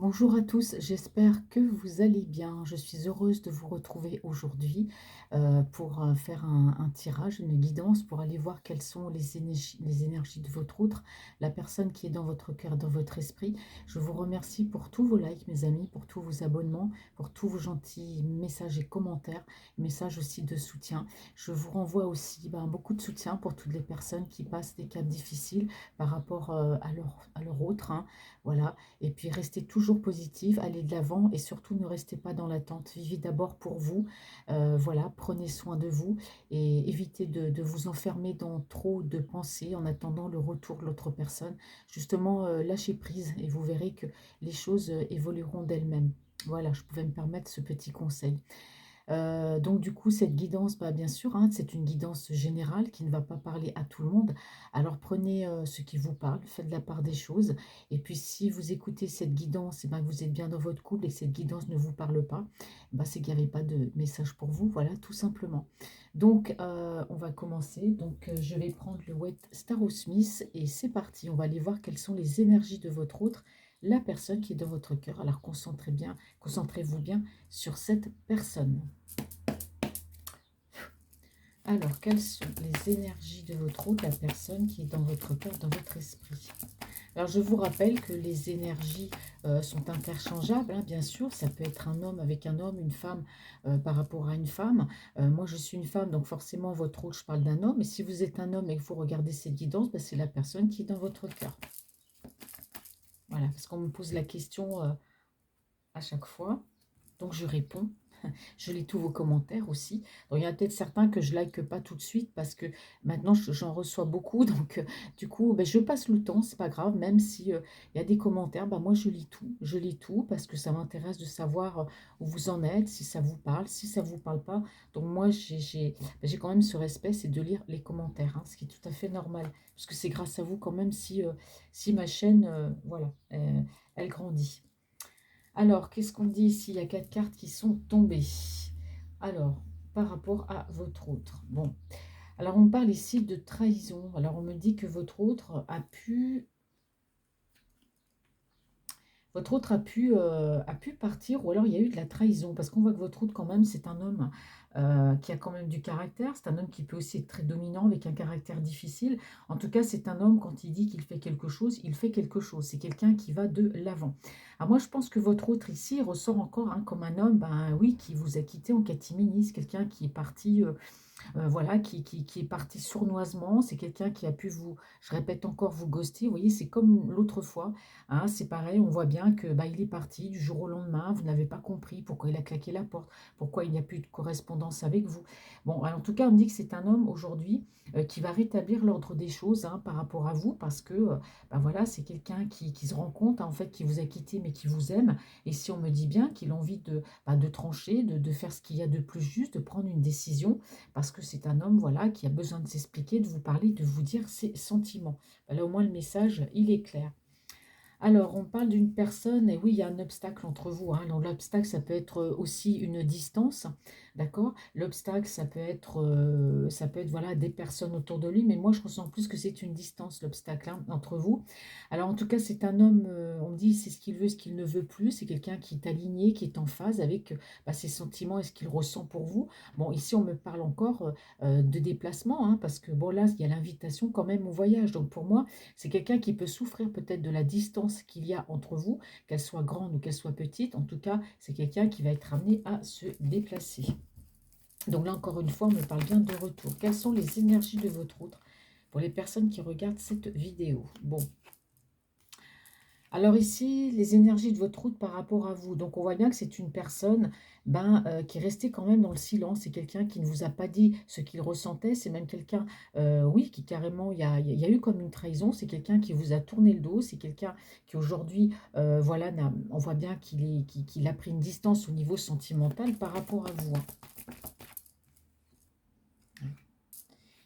Bonjour à tous, j'espère que vous allez bien. Je suis heureuse de vous retrouver aujourd'hui pour faire un tirage, une guidance pour aller voir quelles sont les énergies de votre outre, la personne qui est dans votre cœur, dans votre esprit. Je vous remercie pour tous vos likes, mes amis, pour tous vos abonnements, pour tous vos gentils messages et commentaires, messages aussi de soutien. Je vous renvoie aussi beaucoup de soutien pour toutes les personnes qui passent des caps difficiles par rapport à leur autre, hein. Voilà. Et puis restez toujours positive, allez de l'avant et surtout ne restez pas dans l'attente. Vivez d'abord pour vous. Voilà, prenez soin de vous et évitez de vous enfermer dans trop de pensées en attendant le retour de l'autre personne. Justement, lâchez prise et vous verrez que les choses évolueront d'elles-mêmes. Voilà, je pouvais me permettre ce petit conseil. Donc du coup, cette guidance, bien sûr, hein, c'est une guidance générale qui ne va pas parler à tout le monde. Alors prenez ce qui vous parle, faites la part des choses. Et puis si vous écoutez cette guidance, que vous êtes bien dans votre couple et que cette guidance ne vous parle pas, c'est qu'il n'y avait pas de message pour vous, voilà, tout simplement. Donc on va commencer. Donc je vais prendre le White Star Smith et c'est parti. On va aller voir quelles sont les énergies de votre autre, la personne qui est dans votre cœur. Alors concentrez-vous bien sur cette personne. Alors, quelles sont les énergies de votre hôte, la personne qui est dans votre cœur, dans votre esprit? Alors, je vous rappelle que les énergies sont interchangeables, hein, bien sûr. Ça peut être un homme avec un homme, une femme par rapport à une femme. Moi, je suis une femme, donc forcément, votre hôte, je parle d'un homme. Et si vous êtes un homme et que vous regardez cette guidance, c'est la personne qui est dans votre cœur. Voilà, parce qu'on me pose la question à chaque fois. Donc, je réponds. Je lis tous vos commentaires aussi. Donc, il y en a peut-être certains que je like pas tout de suite parce que maintenant j'en reçois beaucoup. Donc, du coup, je passe le temps, c'est pas grave. Même si il y a des commentaires, moi je lis tout. Je lis tout parce que ça m'intéresse de savoir où vous en êtes, si ça vous parle, si ça vous parle pas. Donc, moi j'ai quand même ce respect, c'est de lire les commentaires, hein, ce qui est tout à fait normal. Parce que c'est grâce à vous quand même si ma chaîne, voilà, elle grandit. Alors, qu'est-ce qu'on dit ici? Il y a quatre cartes qui sont tombées. Alors, par rapport à votre autre. Bon, alors on parle ici de trahison. Alors, on me dit que votre autre a pu partir, ou alors il y a eu de la trahison, parce qu'on voit que votre autre, quand même, c'est un homme qui a quand même du caractère. C'est un homme qui peut aussi être très dominant, avec un caractère difficile. En tout cas, c'est un homme, quand il dit qu'il fait quelque chose, il fait quelque chose. C'est quelqu'un qui va de l'avant. Alors moi, je pense que votre autre ici il ressort encore, hein, comme un homme, oui, qui vous a quitté en catimini. C'est quelqu'un qui est parti voilà, qui est parti sournoisement. C'est quelqu'un qui a pu vous, je répète encore, vous ghoster. Vous voyez, c'est comme l'autre fois, hein, c'est pareil, on voit bien que il est parti du jour au lendemain. Vous n'avez pas compris pourquoi il a claqué la porte, pourquoi il n'y a plus de correspondance avec vous. Bon, alors, en tout cas, on me dit que c'est un homme aujourd'hui qui va rétablir l'ordre des choses, hein, par rapport à vous, parce que voilà, c'est quelqu'un qui se rend compte, hein, en fait, qui vous a quitté, mais qui vous aime. Et si on me dit bien qu'il a envie de trancher, de faire ce qu'il y a de plus juste, de prendre une décision, parce que c'est un homme, voilà, qui a besoin de s'expliquer, de vous parler, de vous dire ses sentiments. Là, au moins, le message, il est clair. Alors, on parle d'une personne, et oui, il y a un obstacle entre vous, hein. Donc, l'obstacle, ça peut être aussi une distance, d'accord? L'obstacle, ça peut être, voilà, des personnes autour de lui, mais moi, je ressens plus que c'est une distance, l'obstacle, hein, entre vous. Alors, en tout cas, c'est un homme, on me dit, c'est ce qu'il veut, ce qu'il ne veut plus. C'est quelqu'un qui est aligné, qui est en phase avec ses sentiments et ce qu'il ressent pour vous. Bon, ici, on me parle encore de déplacement, hein, parce que, bon, là, il y a l'invitation quand même au voyage. Donc, pour moi, c'est quelqu'un qui peut souffrir peut-être de la distance qu'il y a entre vous, qu'elle soit grande ou qu'elle soit petite. En tout cas, c'est quelqu'un qui va être amené à se déplacer. Donc là, encore une fois, on me parle bien de retour. Quelles sont les énergies de votre autre pour les personnes qui regardent cette vidéo? Bon, alors ici, les énergies de votre route par rapport à vous. Donc on voit bien que c'est une personne qui est restée quand même dans le silence. C'est quelqu'un qui ne vous a pas dit ce qu'il ressentait. C'est même quelqu'un, oui, qui carrément, il y a eu comme une trahison. C'est quelqu'un qui vous a tourné le dos. C'est quelqu'un qui aujourd'hui, voilà, on voit bien qu'il a pris une distance au niveau sentimental par rapport à vous, hein.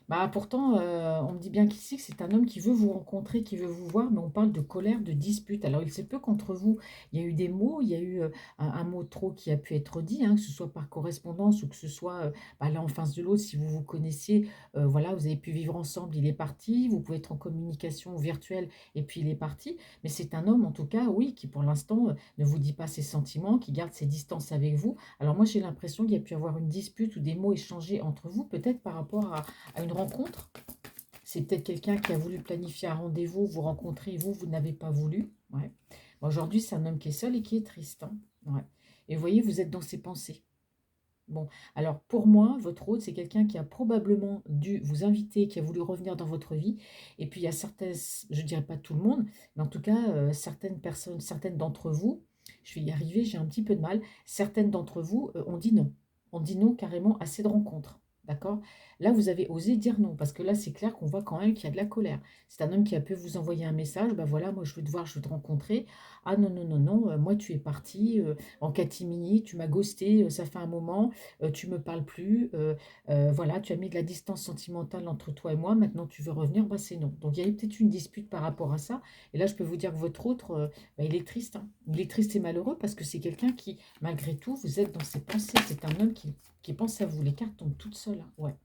Bah, pourtant, on me dit bien qu'ici que c'est un homme qui veut vous rencontrer, qui veut vous voir, mais on parle de colère, de dispute. Alors il se peut qu'entre vous, il y a eu des mots, il y a eu, un mot trop qui a pu être dit, hein, que ce soit par correspondance ou que ce soit, bah, là en face de l'autre, si vous vous connaissiez, voilà, vous avez pu vivre ensemble, il est parti, vous pouvez être en communication virtuelle et puis il est parti. Mais c'est un homme en tout cas, oui, qui pour l'instant, ne vous dit pas ses sentiments, qui garde ses distances avec vous. Alors moi j'ai l'impression qu'il y a pu avoir une dispute ou des mots échangés entre vous, peut-être par rapport à une rencontre. C'est peut-être quelqu'un qui a voulu planifier un rendez-vous, vous rencontrer, vous n'avez pas voulu. Ouais. Bon, aujourd'hui, c'est un homme qui est seul et qui est triste, hein. Ouais. Et vous voyez, vous êtes dans ses pensées. Bon, alors pour moi, votre hôte, c'est quelqu'un qui a probablement dû vous inviter, qui a voulu revenir dans votre vie. Et puis il y a certaines, je ne dirais pas tout le monde, mais en tout cas, certaines personnes, certaines d'entre vous, je vais y arriver, j'ai un petit peu de mal, certaines d'entre vous ont dit non. On dit non carrément à cette rencontre. D'accord? Là, vous avez osé dire non, parce que là, c'est clair qu'on voit quand même qu'il y a de la colère. C'est un homme qui a pu vous envoyer un message, ben voilà, moi je veux te voir, je veux te rencontrer. Ah non, non, non, non, moi tu es parti en catimini, tu m'as ghosté, ça fait un moment, tu me parles plus, voilà, tu as mis de la distance sentimentale entre toi et moi, maintenant tu veux revenir, bah c'est non. Donc il y a eu peut-être une dispute par rapport à ça. Et là, je peux vous dire que votre autre, bah, il est triste, hein. Il est triste et malheureux parce que c'est quelqu'un qui, malgré tout, vous êtes dans ses pensées. C'est un homme qui pense à vous. Les cartes tombent toutes seules, hein, ouais.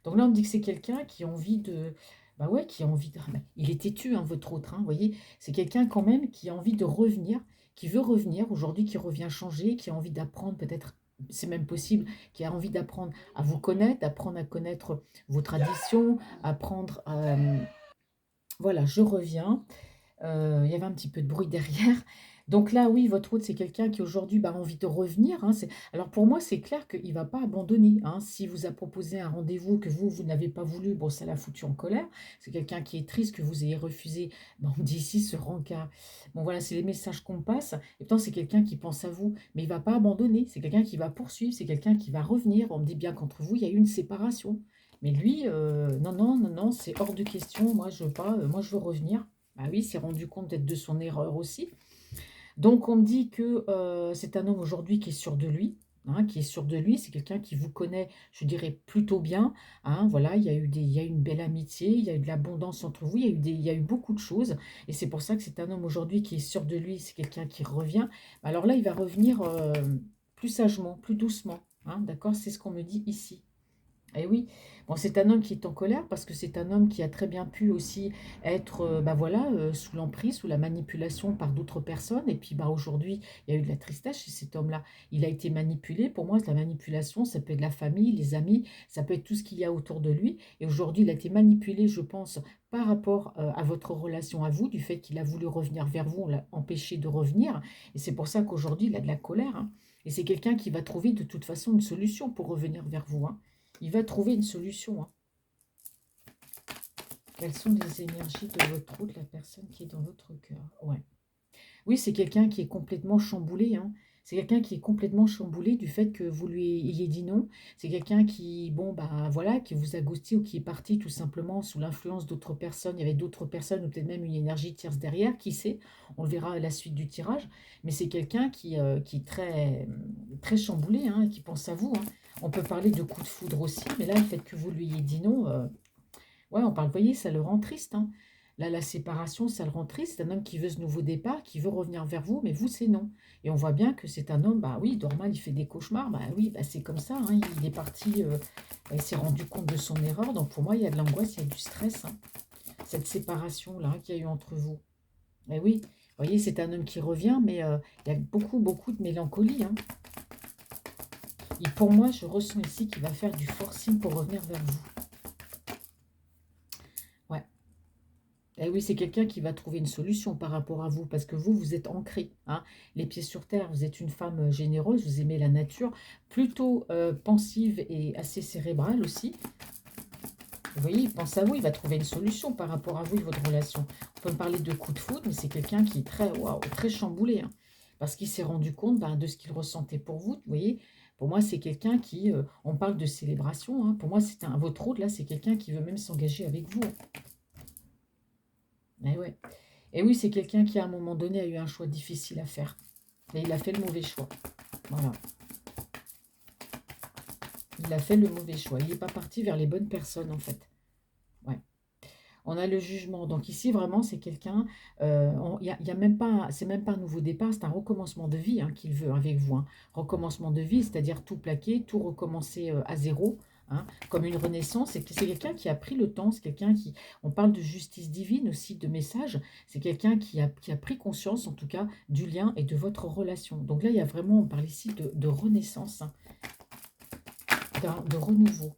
Donc là, on me dit que c'est quelqu'un qui a envie de. Bah ouais, qui a envie de. Ah bah, il est têtu, hein, votre autre, hein, vous voyez. C'est quelqu'un quand même qui a envie de revenir, qui veut revenir aujourd'hui, qui revient changer, qui a envie d'apprendre peut-être. C'est même possible, qui a envie d'apprendre à vous connaître, d'apprendre à connaître vos traditions, apprendre. Voilà, je reviens. Il y avait un petit peu de bruit derrière. Donc là, oui, votre hôte, c'est quelqu'un qui aujourd'hui, bah, a envie de revenir, hein, alors pour moi, c'est clair qu'il ne va pas abandonner, hein. S'il vous a proposé un rendez-vous que vous n'avez pas voulu, bon, ça l'a foutu en colère. C'est quelqu'un qui est triste que vous ayez refusé. Bon, on me dit ici ce rencard. Bon, voilà, c'est les messages qu'on passe. Et pourtant, c'est quelqu'un qui pense à vous, mais il ne va pas abandonner. C'est quelqu'un qui va poursuivre, c'est quelqu'un qui va revenir. On me dit bien qu'entre vous, il y a eu une séparation. Mais lui, non, non, non, non, c'est hors de question. Moi, je veux pas. Moi, je veux revenir. Bah oui, il s'est rendu compte peut-être de son erreur aussi. Donc on me dit que, c'est un homme aujourd'hui qui est sûr de lui, hein, qui est sûr de lui. C'est quelqu'un qui vous connaît, je dirais, plutôt bien, hein. Voilà, il y a eu une belle amitié, il y a eu de l'abondance entre vous, il y a eu beaucoup de choses et c'est pour ça que c'est un homme aujourd'hui qui est sûr de lui, c'est quelqu'un qui revient. Alors là, il va revenir, plus sagement, plus doucement, hein, d'accord? C'est ce qu'on me dit ici. Et oui, bon, c'est un homme qui est en colère parce que c'est un homme qui a très bien pu aussi être, bah voilà, sous l'emprise, sous la manipulation par d'autres personnes. Et puis bah, aujourd'hui, il y a eu de la tristesse chez cet homme-là. Il a été manipulé. Pour moi, la manipulation, ça peut être la famille, les amis, ça peut être tout ce qu'il y a autour de lui. Et aujourd'hui, il a été manipulé, je pense, par rapport à votre relation à vous, du fait qu'il a voulu revenir vers vous, on l'a empêché de revenir. Et c'est pour ça qu'aujourd'hui, il a de la colère, hein. Et c'est quelqu'un qui va trouver de toute façon une solution pour revenir vers vous, hein. Il va trouver une solution, hein. Quelles sont les énergies de votre route, la personne qui est dans votre cœur? Ouais. Oui, c'est quelqu'un qui est complètement chamboulé, hein. C'est quelqu'un qui est complètement chamboulé du fait que vous lui ayez dit non. C'est quelqu'un qui, bon, bah voilà, qui vous a ghosté ou qui est parti tout simplement sous l'influence d'autres personnes. Il y avait d'autres personnes ou peut-être même une énergie tierce derrière, qui sait? On le verra à la suite du tirage. Mais c'est quelqu'un qui est très, très chamboulé, hein, qui pense à vous, hein. On peut parler de coup de foudre aussi, mais là, le fait que vous lui ayez dit non, ouais, on parle, vous voyez, ça le rend triste, hein. Là, la séparation, ça le rend triste. C'est un homme qui veut ce nouveau départ, qui veut revenir vers vous, mais vous, c'est non. Et on voit bien que c'est un homme, bah oui, normal, il fait des cauchemars. Bah oui, bah c'est comme ça, hein. Il est parti, il s'est rendu compte de son erreur. Donc pour moi, il y a de l'angoisse, il y a du stress, hein. Cette séparation-là qu'il y a eu entre vous. Et oui, vous voyez, c'est un homme qui revient, mais il y a beaucoup, beaucoup de mélancolie, hein. Et pour moi, je ressens ici qu'il va faire du forcing pour revenir vers vous. Ouais. Eh oui, c'est quelqu'un qui va trouver une solution par rapport à vous, parce que vous, vous êtes ancré, hein, les pieds sur terre. Vous êtes une femme généreuse, vous aimez la nature, plutôt pensive et assez cérébrale aussi. Vous voyez, il pense à vous, il va trouver une solution par rapport à vous et votre relation. On peut me parler de coup de foudre, mais c'est quelqu'un qui est très, waouh, très chamboulé, hein, parce qu'il s'est rendu compte ben, de ce qu'il ressentait pour vous. Vous voyez, pour moi, c'est quelqu'un qui, on parle de célébration, hein, pour moi, c'est un, votre autre, là, c'est quelqu'un qui veut même s'engager avec vous, hein. Eh ouais. Et oui, c'est quelqu'un qui, à un moment donné, a eu un choix difficile à faire. Et il a fait le mauvais choix. Voilà. Il a fait le mauvais choix. Il n'est pas parti vers les bonnes personnes, en fait. Ouais. On a le jugement. Donc ici, vraiment, c'est quelqu'un, y a même pas, c'est même pas un nouveau départ, c'est un recommencement de vie hein, qu'il veut avec vous. Hein. Recommencement de vie, c'est-à-dire tout plaquer, tout recommencer à zéro, hein, comme une renaissance. C'est quelqu'un qui a pris le temps, c'est quelqu'un qui, on parle de justice divine aussi, de message, c'est quelqu'un qui a pris conscience, en tout cas, du lien et de votre relation. Donc là, il y a vraiment, on parle ici de renaissance, hein, de renouveau.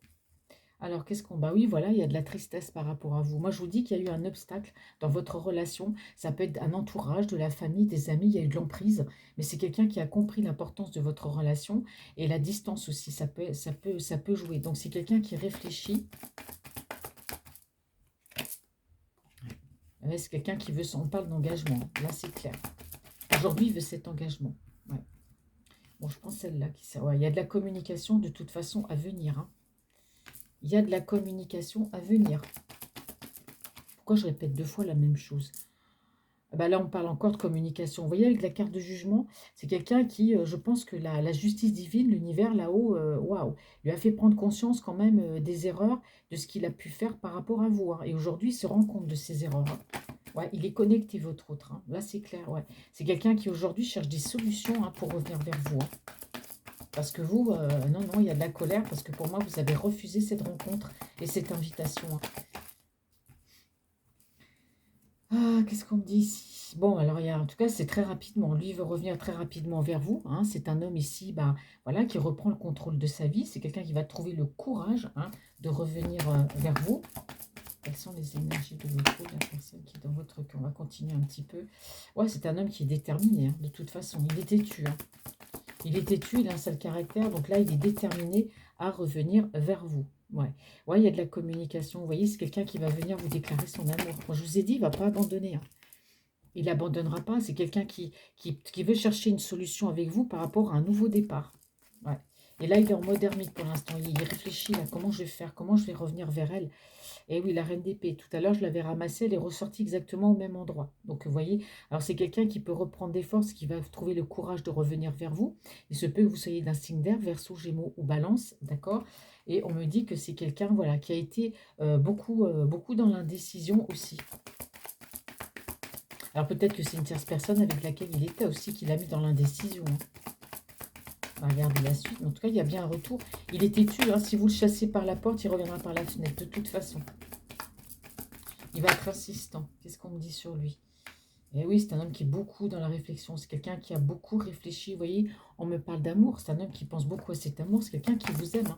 Alors, qu'est-ce qu'on... Bah oui, voilà, il y a de la tristesse par rapport à vous. Moi, je vous dis qu'il y a eu un obstacle dans votre relation. Ça peut être un entourage, de la famille, des amis, il y a eu de l'emprise. Mais c'est quelqu'un qui a compris l'importance de votre relation. Et la distance aussi, ça peut jouer. Donc, c'est quelqu'un qui réfléchit. Ouais, c'est quelqu'un qui veut... On parle d'engagement. Là, c'est clair. Aujourd'hui, il veut cet engagement. Ouais. Bon, je pense celle-là qui sert. Ouais, il y a de la communication de toute façon à venir. Hein. Il y a de la communication à venir. Pourquoi je répète deux fois la même chose? Ah bah là, on parle encore de communication. Vous voyez, avec la carte de jugement, c'est quelqu'un qui, je pense que la justice divine, l'univers là-haut, waouh, lui a fait prendre conscience quand même des erreurs, de ce qu'il a pu faire par rapport à vous. Hein. Et aujourd'hui, il se rend compte de ses erreurs. Hein. Ouais, il est connecté, votre autre. Hein. Là, c'est clair. Ouais. C'est quelqu'un qui aujourd'hui cherche des solutions hein, pour revenir vers vous. Hein. Parce que vous, non, non, il y a de la colère, parce que pour moi, vous avez refusé cette rencontre et cette invitation. Hein. Ah, qu'est-ce qu'on me dit ici? Bon, alors, en tout cas, c'est très rapidement. Lui, il veut revenir très rapidement vers vous. Hein. C'est un homme ici bah, voilà, qui reprend le contrôle de sa vie. C'est quelqu'un qui va trouver le courage hein, de revenir vers vous. Quelles sont les énergies de l'autre, de la personne qui est dans votre cœur? On va continuer un petit peu. Ouais, c'est un homme qui est déterminé, hein, de toute façon. Il est têtu. Hein. Il est têtu, il a un sale caractère. Donc là, il est déterminé à revenir vers vous. Ouais. Ouais, il y a de la communication. Vous voyez, c'est quelqu'un qui va venir vous déclarer son amour. Moi, je vous ai dit, il ne va pas abandonner. Hein. Il n'abandonnera pas. C'est quelqu'un qui veut chercher une solution avec vous par rapport à un nouveau départ. Ouais. Et là, il est en mode ermite pour l'instant. Il réfléchit là, comment je vais faire, comment je vais revenir vers elle. Et oui, la reine d'épée. Tout à l'heure, je l'avais ramassée, elle est ressortie exactement au même endroit. Donc, vous voyez, alors c'est quelqu'un qui peut reprendre des forces, qui va trouver le courage de revenir vers vous. Il se peut que vous soyez d'un signe d'air, Verseau, Gémeaux ou Balance, d'accord? Et on me dit que c'est quelqu'un, voilà, qui a été beaucoup dans l'indécision aussi. Alors peut-être que c'est une tierce personne avec laquelle il était aussi, qui l'a mis dans l'indécision. Hein. On va regarder la suite. Mais en tout cas, il y a bien un retour. Il est têtu. Hein. Si vous le chassez par la porte, il reviendra par la fenêtre. De toute façon. Il va être insistant. Qu'est-ce qu'on me dit sur lui? Et oui, c'est un homme qui est beaucoup dans la réflexion. C'est quelqu'un qui a beaucoup réfléchi. Vous voyez, on me parle d'amour. C'est un homme qui pense beaucoup à cet amour. C'est quelqu'un qui vous aime. Hein.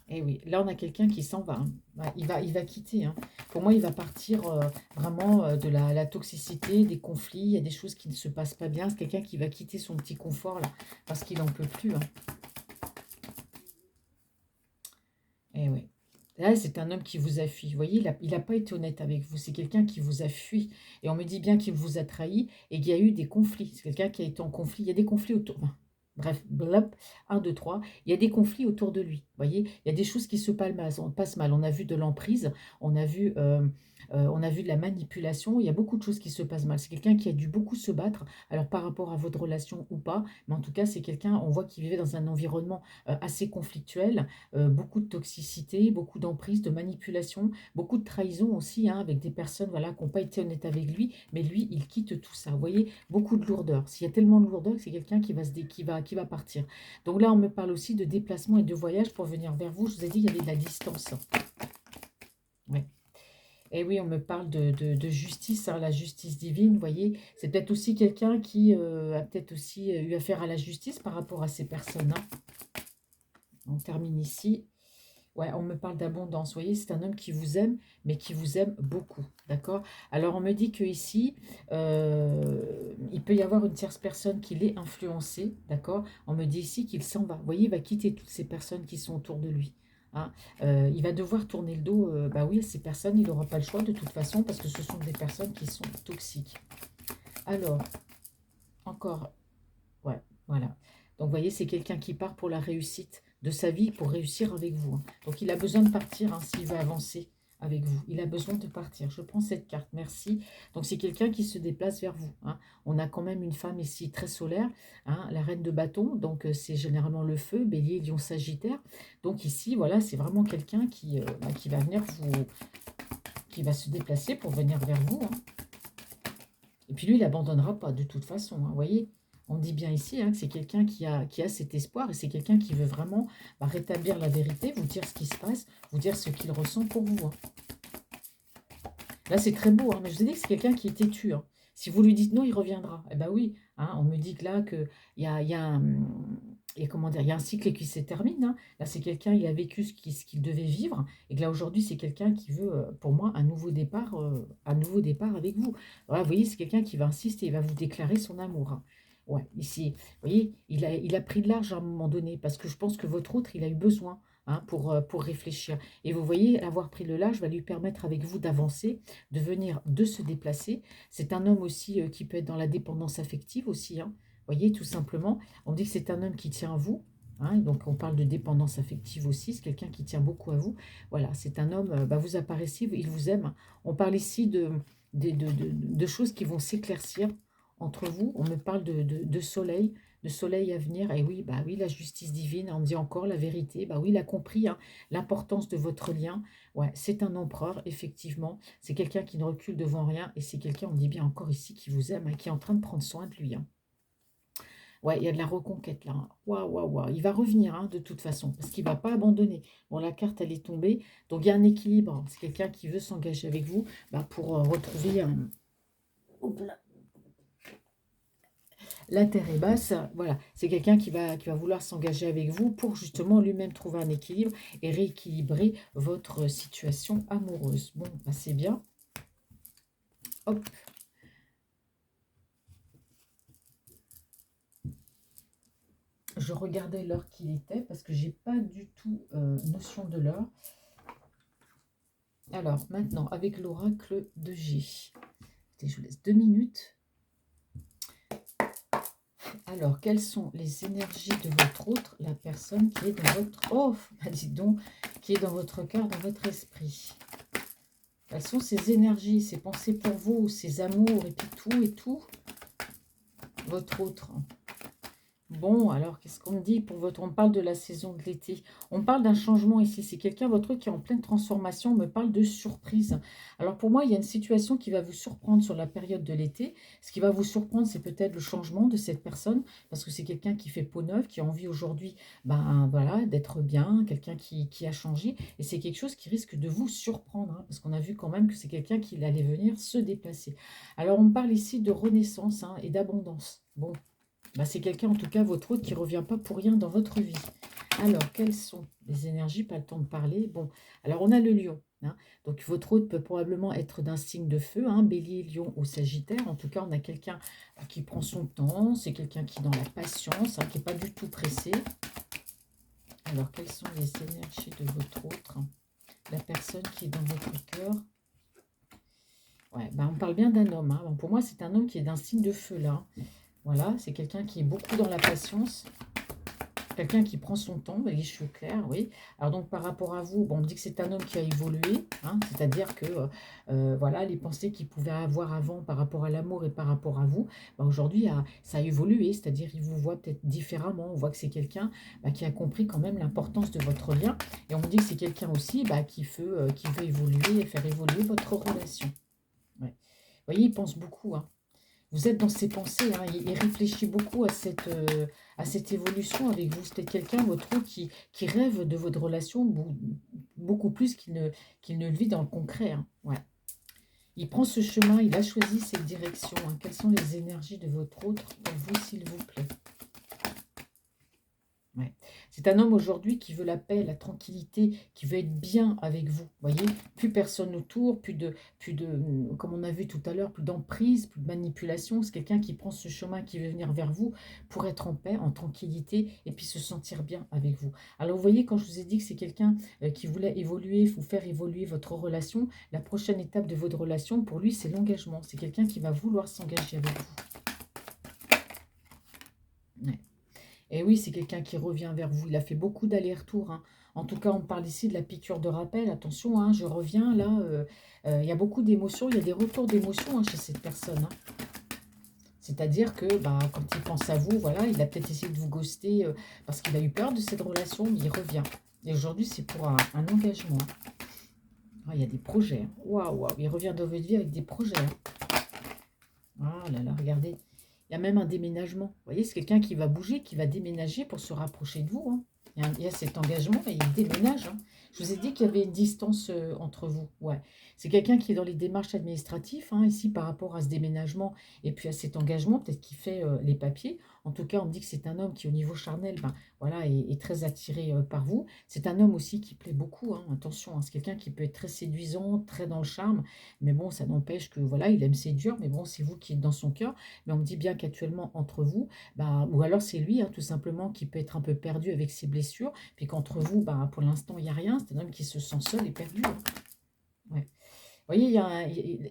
Et oui, là, on a quelqu'un qui s'en va. Hein. Ouais, il va quitter. Hein. Pour moi, il va partir vraiment de la toxicité, des conflits. Il y a des choses qui ne se passent pas bien. C'est quelqu'un qui va quitter son petit confort là parce qu'il n'en peut plus. Hein. Et oui. Là, c'est un homme qui vous a fui. Vous voyez, il a pas été honnête avec vous. C'est quelqu'un qui vous a fui. Et on me dit bien qu'il vous a trahi et qu'il y a eu des conflits. C'est quelqu'un qui a été en conflit. Il y a des conflits autour. Enfin, bref, blop, un, 2, 3. Il y a des conflits autour de lui. Vous voyez, il y a des choses qui se passent mal. On a vu de l'emprise. On a vu de la manipulation. Il y a beaucoup de choses qui se passent mal. C'est quelqu'un qui a dû beaucoup se battre. Alors, par rapport à votre relation ou pas. Mais en tout cas, c'est quelqu'un, on voit qu'il vivait dans un environnement assez conflictuel beaucoup de toxicité, beaucoup d'emprise, de manipulation, beaucoup de trahison aussi, hein, avec des personnes voilà, qui n'ont pas été honnêtes avec lui, mais lui, il quitte tout ça. Vous voyez, beaucoup de lourdeur. S'il y a tellement de lourdeur, c'est quelqu'un qui va partir. Donc là, on me parle aussi de déplacement et de voyage pour venir vers vous. Je vous ai dit, il y avait de la distance. Ouais. Et oui, on me parle de justice, hein, la justice divine, vous voyez. C'est peut-être aussi quelqu'un qui a peut-être aussi eu affaire à la justice par rapport à ces personnes. Hein. On termine ici. Ouais, on me parle d'abondance. Vous voyez, c'est un homme qui vous aime, mais qui vous aime beaucoup. D'accord? Alors, on me dit que ici, il peut y avoir une tierce personne qui l'est influencée. D'accord? On me dit ici qu'il s'en va. Vous voyez, il va quitter toutes ces personnes qui sont autour de lui. Hein. Il va devoir tourner le dos, bah oui, à ces personnes. Il n'aura pas le choix de toute façon parce que ce sont des personnes qui sont toxiques. Alors, encore, ouais, voilà. Donc, vous voyez, c'est quelqu'un qui part pour la réussite de sa vie, pour réussir avec vous. Hein. Donc, il a besoin de partir hein, s'il veut avancer. avec vous. Il a besoin de partir. Je prends cette carte, merci. Donc c'est quelqu'un qui se déplace vers vous, hein. On a quand même une femme ici très solaire, hein, la reine de bâton, donc c'est généralement le feu, bélier, lion, sagittaire. Donc ici, voilà, c'est vraiment quelqu'un qui va venir vous, qui va se déplacer pour venir vers vous, hein. Et puis lui, il n'abandonnera pas de toute façon, hein. Vous voyez, on dit bien ici, hein, que c'est quelqu'un qui a cet espoir et c'est quelqu'un qui veut vraiment rétablir la vérité, vous dire ce qui se passe, vous dire ce qu'il ressent pour vous, hein. Là, c'est très beau, hein, mais je vous ai dit que c'est quelqu'un qui est têtu, hein. Si vous lui dites non, il reviendra. Eh bien oui, hein, on me dit que là, il y a comment dire, il y a un cycle qui se termine, hein. Là, c'est quelqu'un, il a vécu ce qu'il devait vivre, et que là, aujourd'hui, c'est quelqu'un qui veut, pour moi, un nouveau départ avec vous. Voilà, vous voyez, c'est quelqu'un qui va insister, il va vous déclarer son amour, hein. Ouais, ici, vous voyez, il a pris de l'âge à un moment donné, parce que je pense que votre autre, il a eu besoin, hein, pour réfléchir. Et vous voyez, avoir pris le large va lui permettre avec vous d'avancer, de se déplacer. C'est un homme aussi qui peut être dans la dépendance affective aussi, hein. Vous voyez, tout simplement, on dit que c'est un homme qui tient à vous, hein, donc on parle de dépendance affective aussi, c'est quelqu'un qui tient beaucoup à vous. Voilà, c'est un homme, vous apparaissez, il vous aime. On parle ici de choses qui vont s'éclaircir entre vous. On me parle de soleil à venir. Et oui, bah oui, la justice divine, on dit encore la vérité. Bah oui, il a compris, hein, l'importance de votre lien. Ouais, c'est un empereur, effectivement. C'est quelqu'un qui ne recule devant rien. Et c'est quelqu'un, on dit bien encore ici, qui vous aime, hein, qui est en train de prendre soin de lui, hein. Ouais, il y a de la reconquête là, hein. Waouh, waouh, waouh. Il va revenir, hein, de toute façon, parce qu'il ne va pas abandonner. Bon, la carte, elle est tombée. Donc, il y a un équilibre. C'est quelqu'un qui veut s'engager avec vous, pour retrouver un... Hop là. La terre est basse. Voilà, c'est quelqu'un qui va vouloir s'engager avec vous pour justement lui-même trouver un équilibre et rééquilibrer votre situation amoureuse. Bon, bah, c'est bien. Hop. Je regardais l'heure qu'il était parce que j'ai pas du tout notion de l'heure. Alors, maintenant, avec l'oracle de G. Je vous laisse 2 minutes. Alors, quelles sont les énergies de votre autre, la personne qui est dans votre... Oh, bah dis donc, qui est dans votre cœur, dans votre esprit. Quelles sont ces énergies, ces pensées pour vous, ces amours, et puis tout, votre autre. Bon, alors, qu'est-ce qu'on me dit pour votre... On parle de la saison de l'été. On parle d'un changement ici. C'est quelqu'un, votre qui est en pleine transformation. On me parle de surprise. Alors, pour moi, il y a une situation qui va vous surprendre sur la période de l'été. Ce qui va vous surprendre, c'est peut-être le changement de cette personne. Parce que c'est quelqu'un qui fait peau neuve, qui a envie aujourd'hui, ben voilà, d'être bien. Quelqu'un qui a changé. Et c'est quelque chose qui risque de vous surprendre, hein, parce qu'on a vu quand même que c'est quelqu'un qui allait venir se déplacer. Alors, on me parle ici de renaissance, hein, et d'abondance. Bon. Bah, c'est quelqu'un, en tout cas, votre autre, qui ne revient pas pour rien dans votre vie. Alors, quelles sont les énergies? Pas le temps de parler. Bon, alors on a le lion, hein. Donc, votre autre peut probablement être d'un signe de feu, hein, bélier, lion ou sagittaire. En tout cas, on a quelqu'un qui prend son temps. C'est quelqu'un qui est dans la patience, hein, qui n'est pas du tout pressé. Alors, quelles sont les énergies de votre autre? La personne qui est dans votre cœur. Ouais, bah, on parle bien d'un homme, hein. Bon, pour moi, c'est un homme qui est d'un signe de feu, là. Voilà, c'est quelqu'un qui est beaucoup dans la patience, quelqu'un qui prend son temps, les cheveux clairs, oui. Alors donc par rapport à vous, bon, on me dit que c'est un homme qui a évolué, hein, c'est-à-dire que voilà, les pensées qu'il pouvait avoir avant par rapport à l'amour et par rapport à vous, bah, aujourd'hui ça a évolué, c'est-à-dire il vous voit peut-être différemment, on voit que c'est quelqu'un qui a compris quand même l'importance de votre lien, et on me dit que c'est quelqu'un aussi qui veut évoluer, faire évoluer votre relation. Ouais. Vous voyez, il pense beaucoup, hein. Vous êtes dans ses pensées, hein, il réfléchit beaucoup à cette évolution avec vous. C'était quelqu'un, votre autre, qui rêve de votre relation beaucoup plus qu'il ne le vit dans le concret, hein. Ouais. Il prend ce chemin, il a choisi cette direction, hein. Quelles sont les énergies de votre autre pour vous, s'il vous plaît? Ouais. C'est un homme aujourd'hui qui veut la paix, la tranquillité, qui veut être bien avec vous. Voyez, plus personne autour, comme on a vu tout à l'heure, plus d'emprise, plus de manipulation. C'est quelqu'un qui prend ce chemin, qui veut venir vers vous pour être en paix, en tranquillité et puis se sentir bien avec vous. Alors vous voyez, quand je vous ai dit que c'est quelqu'un qui voulait évoluer, vous faire évoluer votre relation, la prochaine étape de votre relation, pour lui, c'est l'engagement. C'est quelqu'un qui va vouloir s'engager avec vous. Ouais. Et oui, c'est quelqu'un qui revient vers vous. Il a fait beaucoup d'allers-retours, hein, En tout cas, on me parle ici de la piqûre de rappel. Attention, hein, je reviens là. Il y a beaucoup d'émotions, il y a des retours d'émotions, hein, chez cette personne, hein. C'est-à-dire que bah, quand il pense à vous, voilà, il a peut-être essayé de vous ghoster parce qu'il a eu peur de cette relation, mais il revient. Et aujourd'hui, c'est pour un engagement, hein. Ah, il y a des projets, hein. Waouh, waouh, il revient dans votre vie avec des projets, hein. Ah là là, regardez. Il y a même un déménagement. Vous voyez, c'est quelqu'un qui va bouger, qui va déménager pour se rapprocher de vous, hein. Il y a cet engagement et il déménage, hein. Je vous ai dit qu'il y avait une distance entre vous. Ouais. C'est quelqu'un qui est dans les démarches administratives, hein, ici, par rapport à ce déménagement et puis à cet engagement, peut-être qu'il fait les papiers. En tout cas, on me dit que c'est un homme qui, au niveau charnel, ben, voilà, est très attiré par vous. C'est un homme aussi qui plaît beaucoup, hein. Attention, hein, c'est quelqu'un qui peut être très séduisant, très dans le charme. Mais bon, ça n'empêche que, voilà, il aime séduire. Mais bon, c'est vous qui êtes dans son cœur. Mais on me dit bien qu'actuellement, entre vous, bah, ou alors c'est lui, hein, tout simplement, qui peut être un peu perdu avec ses blessures, puis qu'entre vous, bah, pour l'instant, il n'y a rien. C'est un homme qui se sent seul et perdu, hein. Ouais. Vous voyez,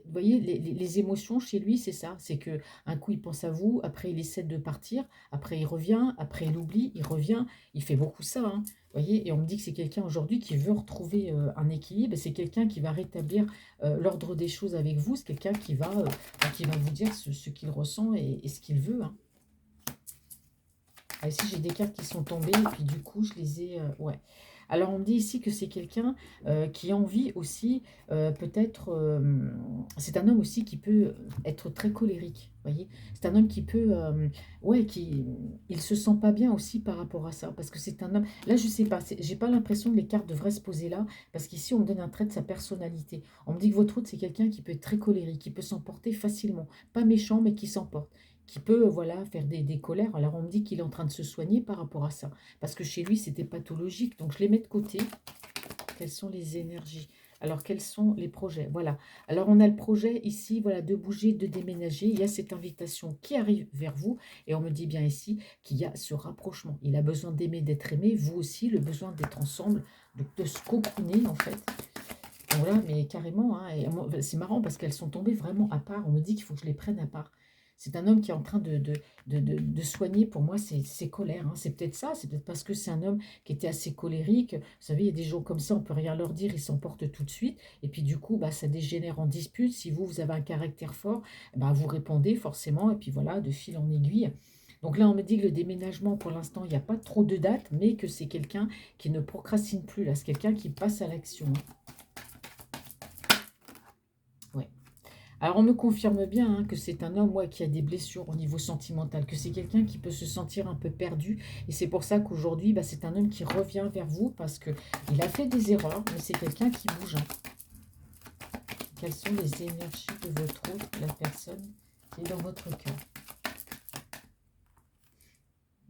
vous voyez les émotions chez lui, c'est ça. C'est que un coup, il pense à vous, après, il essaie de partir, après, il revient, après, il oublie, il revient. Il fait beaucoup ça, hein. Vous voyez, et on me dit que c'est quelqu'un aujourd'hui qui veut retrouver un équilibre, et c'est quelqu'un qui va rétablir l'ordre des choses avec vous. C'est quelqu'un qui va vous dire ce qu'il ressent et ce qu'il veut, hein. Ah, ici, j'ai des cartes qui sont tombées et puis du coup, je les ai... ouais. Alors, on me dit ici que c'est quelqu'un qui a envie aussi, peut-être... c'est un homme aussi qui peut être très colérique, vous voyez. C'est un homme qui peut... ouais, qui... Il se sent pas bien aussi par rapport à ça, parce que c'est un homme... Là, je sais pas, j'ai pas l'impression que les cartes devraient se poser là, parce qu'ici, on me donne un trait de sa personnalité. On me dit que votre hôte, c'est quelqu'un qui peut être très colérique, qui peut s'emporter facilement. Pas méchant, mais qui s'emporte, qui peut voilà, faire des colères. Alors on me dit qu'il est en train de se soigner par rapport à ça, parce que chez lui, c'était pathologique. Donc je les mets de côté. Quelles sont les énergies? Alors quels sont les projets? Voilà. Alors on a le projet ici, voilà, de bouger, de déménager. Il y a cette invitation qui arrive vers vous, et on me dit bien ici qu'il y a ce rapprochement. Il a besoin d'aimer, d'être aimé, vous aussi, le besoin d'être ensemble, de se cocooner en fait. Voilà, mais carrément, hein, et c'est marrant parce qu'elles sont tombées vraiment à part. On me dit qu'il faut que je les prenne à part. C'est un homme qui est en train de soigner, pour moi, ses colères, hein. C'est peut-être ça, c'est peut-être parce que c'est un homme qui était assez colérique. Vous savez, il y a des gens comme ça, on peut rien leur dire, ils s'emportent tout de suite. Et puis du coup, bah, ça dégénère en dispute. Si vous avez un caractère fort, bah, vous répondez forcément. Et puis voilà, de fil en aiguille. Donc là, on me dit que le déménagement, pour l'instant, il n'y a pas trop de dates, mais que c'est quelqu'un qui ne procrastine plus. Là, c'est quelqu'un qui passe à l'action, hein. Ouais. Alors, on me confirme bien hein, que c'est un homme ouais, qui a des blessures au niveau sentimental, que c'est quelqu'un qui peut se sentir un peu perdu. Et c'est pour ça qu'aujourd'hui, bah, c'est un homme qui revient vers vous parce qu'il a fait des erreurs, mais c'est quelqu'un qui bouge, hein. Quelles sont les énergies de votre autre, la personne qui est dans votre cœur?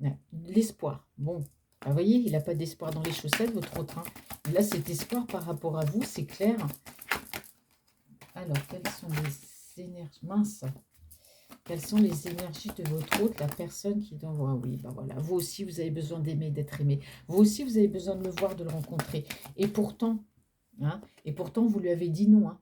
Ouais. L'espoir. Bon, bah, vous voyez, il n'a pas d'espoir dans les chaussettes, votre autre, hein. Il a cet espoir par rapport à vous, c'est clair. Alors, quelles sont les énergies? Mince. Quelles sont les énergies de votre hôte, la personne qui t'envoie? Oui, ben voilà. Vous aussi, vous avez besoin d'aimer, d'être aimé. Vous aussi, vous avez besoin de le voir, de le rencontrer. Et pourtant, vous lui avez dit non, hein,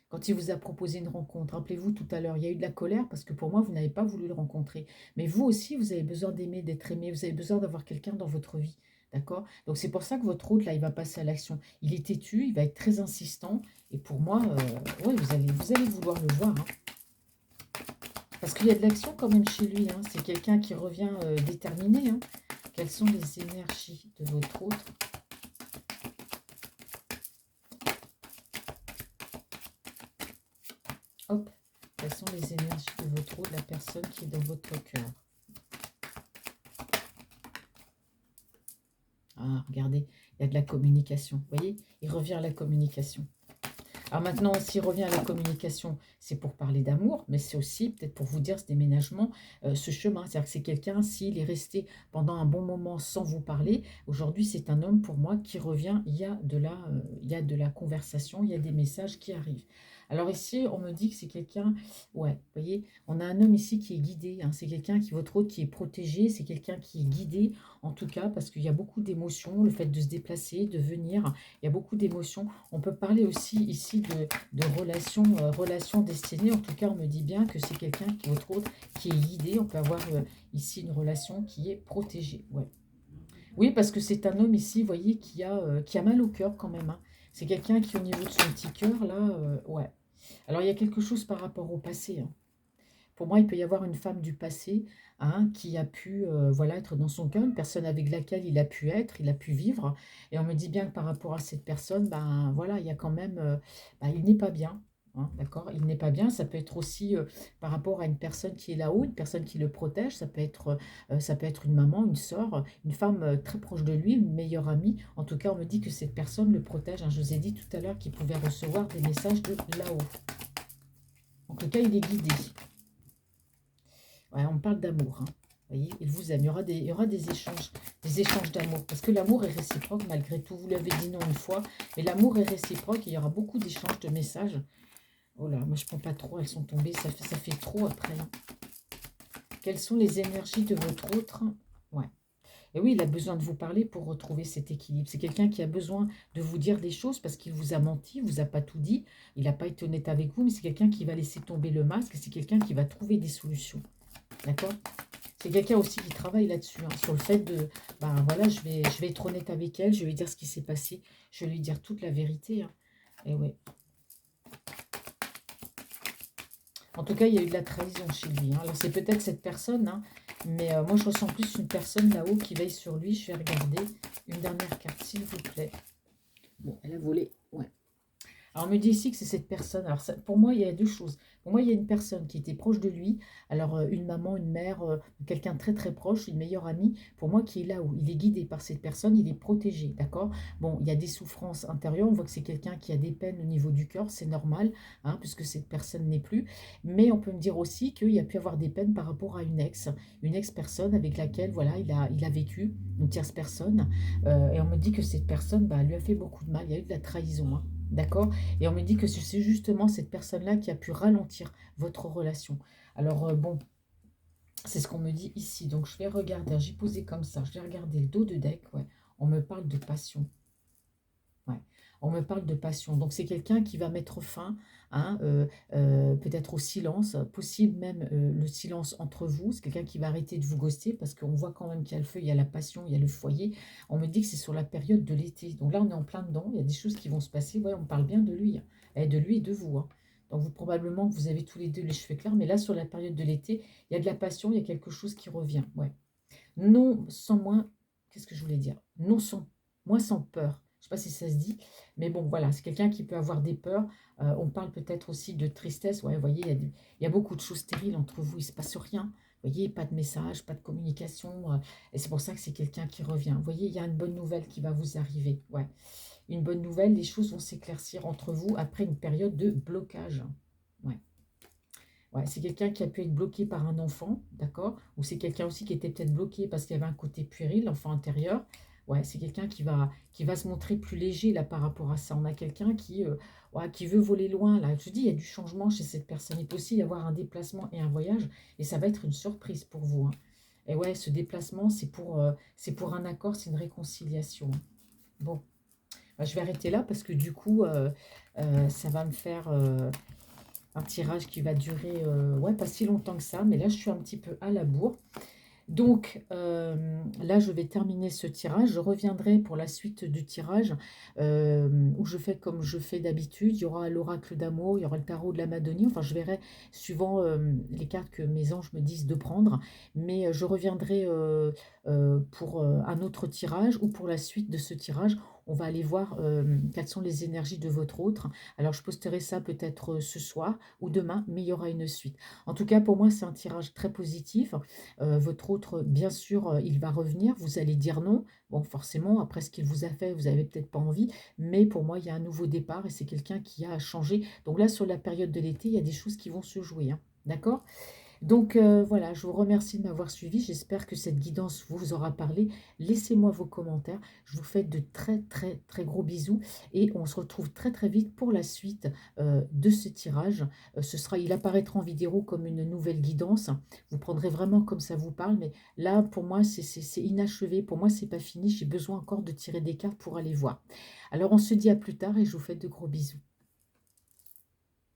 quand il vous a proposé une rencontre. Rappelez-vous tout à l'heure, il y a eu de la colère parce que pour moi, vous n'avez pas voulu le rencontrer. Mais vous aussi, vous avez besoin d'aimer, d'être aimé. Vous avez besoin d'avoir quelqu'un dans votre vie. D'accord? Donc c'est pour ça que votre hôte, là, il va passer à l'action. Il est têtu, il va être très insistant. Et pour moi, ouais, vous allez vouloir le voir, hein. Parce qu'il y a de l'action quand même chez lui, hein. C'est quelqu'un qui revient déterminé, hein. Quelles sont les énergies de votre autre? Hop. Quelles sont les énergies de votre autre, la personne qui est dans votre cœur? Ah, regardez, il y a de la communication. Vous voyez, il revient à la communication. Alors maintenant, s'il revient à la communication, c'est pour parler d'amour, mais c'est aussi peut-être pour vous dire ce déménagement, ce chemin. C'est-à-dire que c'est quelqu'un, s'il est resté pendant un bon moment sans vous parler, aujourd'hui, c'est un homme pour moi qui revient, il y a de la conversation, il y a des messages qui arrivent. Alors ici, on me dit que c'est quelqu'un, ouais, vous voyez, on a un homme ici qui est guidé, hein, c'est quelqu'un qui, votre autre, qui est protégé, c'est quelqu'un qui est guidé, en tout cas, parce qu'il y a beaucoup d'émotions, le fait de se déplacer, de venir, il y a beaucoup d'émotions. On peut parler aussi ici de relations, relations destinées. En tout cas, on me dit bien que c'est quelqu'un qui, votre autre, qui est guidé. On peut avoir ici une relation qui est protégée. Ouais. Oui, parce que c'est un homme ici, vous voyez, qui a mal au cœur quand même, hein. C'est quelqu'un qui, au niveau de son petit cœur, là, ouais. Alors, il y a quelque chose par rapport au passé, hein. Pour moi, il peut y avoir une femme du passé, hein, qui a pu, voilà, être dans son cœur, une personne avec laquelle il a pu être, il a pu vivre. Et on me dit bien que par rapport à cette personne, ben voilà, il y a quand même, ben, il n'est pas bien, hein, d'accord? Il n'est pas bien. Ça peut être aussi par rapport à une personne qui est là-haut, une personne qui le protège. Ça peut être une maman, une sœur, une femme très proche de lui, une meilleure amie. En tout cas, on me dit que cette personne le protège, hein. Je vous ai dit tout à l'heure qu'il pouvait recevoir des messages de là-haut. En tout cas, il est guidé. Ouais, on parle d'amour, hein. Vous voyez, il vous aime. Il y aura des échanges d'amour. Parce que l'amour est réciproque malgré tout. Vous l'avez dit non une fois, mais l'amour est réciproque et il y aura beaucoup d'échanges de messages. Oh là, moi je ne prends pas trop, elles sont tombées, ça fait trop après, hein. Quelles sont les énergies de votre autre? Ouais. Et oui, il a besoin de vous parler pour retrouver cet équilibre. C'est quelqu'un qui a besoin de vous dire des choses parce qu'il vous a menti, il vous a pas tout dit. Il n'a pas été honnête avec vous, mais c'est quelqu'un qui va laisser tomber le masque et c'est quelqu'un qui va trouver des solutions. D'accord? C'est quelqu'un aussi qui travaille là-dessus, hein, sur le fait de, ben voilà, je vais être honnête avec elle, je vais lui dire ce qui s'est passé, je vais lui dire toute la vérité, hein. Et ouais. En tout cas, il y a eu de la trahison chez lui, hein. Alors c'est peut-être cette personne, hein, mais moi je ressens plus une personne là-haut qui veille sur lui. Je vais regarder une dernière carte, s'il vous plaît. Bon, elle a volé. Ouais. Alors, on me dit ici que c'est cette personne. Alors, pour moi, il y a deux choses. Pour moi, il y a une personne qui était proche de lui. Alors, une maman, une mère, quelqu'un de très très proche, une meilleure amie. Pour moi, qui est là où il est guidé par cette personne, il est protégé. D'accord? Bon, il y a des souffrances intérieures. On voit que c'est quelqu'un qui a des peines au niveau du cœur. C'est normal, hein, puisque cette personne n'est plus. Mais on peut me dire aussi qu'il y a pu avoir des peines par rapport à une ex-personne avec laquelle, voilà, il a vécu, une tierce personne. Et on me dit que cette personne, bah, lui a fait beaucoup de mal. Il y a eu de la trahison, hein. D'accord? Et on me dit que c'est justement cette personne-là qui a pu ralentir votre relation. Alors, bon, c'est ce qu'on me dit ici. Donc, je vais regarder. J'ai posé comme ça. Je vais regarder le dos de deck. Ouais. On me parle de passion. Ouais. On me parle de passion. Donc, c'est quelqu'un qui va mettre fin, hein, peut-être au silence, possible même le silence entre vous. C'est quelqu'un qui va arrêter de vous ghoster parce qu'on voit quand même qu'il y a le feu, il y a la passion, il y a le foyer. On me dit que c'est sur la période de l'été. Donc là, on est en plein dedans. Il y a des choses qui vont se passer. Ouais, on parle bien de lui, hein, de lui et de vous, hein. Donc, vous, probablement que vous avez tous les deux les cheveux clairs. Mais là, sur la période de l'été, il y a de la passion, il y a quelque chose qui revient. Ouais. Non sans moins, qu'est-ce que je voulais dire? Non sans, moins sans peur. Je ne sais pas si ça se dit, mais bon, voilà, c'est quelqu'un qui peut avoir des peurs. On parle peut-être aussi de tristesse. Ouais, vous voyez, il y a beaucoup de choses stériles entre vous, il ne se passe rien. Vous voyez, pas de message, pas de communication. Et c'est pour ça que c'est quelqu'un qui revient. Vous voyez, il y a une bonne nouvelle qui va vous arriver. Ouais, une bonne nouvelle, les choses vont s'éclaircir entre vous après une période de blocage. Ouais. Ouais, c'est quelqu'un qui a pu être bloqué par un enfant, d'accord? Ou c'est quelqu'un aussi qui était peut-être bloqué parce qu'il y avait un côté puéril, l'enfant intérieur. Ouais, c'est quelqu'un qui va se montrer plus léger là par rapport à ça. On a quelqu'un ouais, qui veut voler loin. Là, je te dis, il y a du changement chez cette personne. Il peut aussi y avoir un déplacement et un voyage, et ça va être une surprise pour vous, hein. Et ouais, ce déplacement, c'est pour un accord, c'est une réconciliation, hein. Bon, bah, je vais arrêter là parce que du coup, ça va me faire un tirage qui va durer, ouais, pas si longtemps que ça, mais là, je suis un petit peu à la bourre. Donc, là, je vais terminer ce tirage. Je reviendrai pour la suite du tirage, où je fais comme je fais d'habitude. Il y aura l'oracle d'amour, il y aura le tarot de la Madonie. Enfin, je verrai suivant les cartes que mes anges me disent de prendre. Mais je reviendrai pour un autre tirage ou pour la suite de ce tirage. On va aller voir quelles sont les énergies de votre autre. Alors, je posterai ça peut-être ce soir ou demain, mais il y aura une suite. En tout cas, pour moi, c'est un tirage très positif. Votre autre, bien sûr, il va revenir. Vous allez dire non. Bon, forcément, après ce qu'il vous a fait, vous n'avez peut-être pas envie. Mais pour moi, il y a un nouveau départ et c'est quelqu'un qui a changé. Donc là, sur la période de l'été, il y a des choses qui vont se jouer, hein. D'accord? Donc voilà, je vous remercie de m'avoir suivi. J'espère que cette guidance vous aura parlé. Laissez-moi vos commentaires. Je vous fais de très très très gros bisous et on se retrouve très très vite pour la suite de ce tirage. Il apparaîtra en vidéo comme une nouvelle guidance. Vous prendrez vraiment comme ça vous parle, mais là pour moi c'est inachevé. Pour moi c'est pas fini. J'ai besoin encore de tirer des cartes pour aller voir. Alors on se dit à plus tard et je vous fais de gros bisous.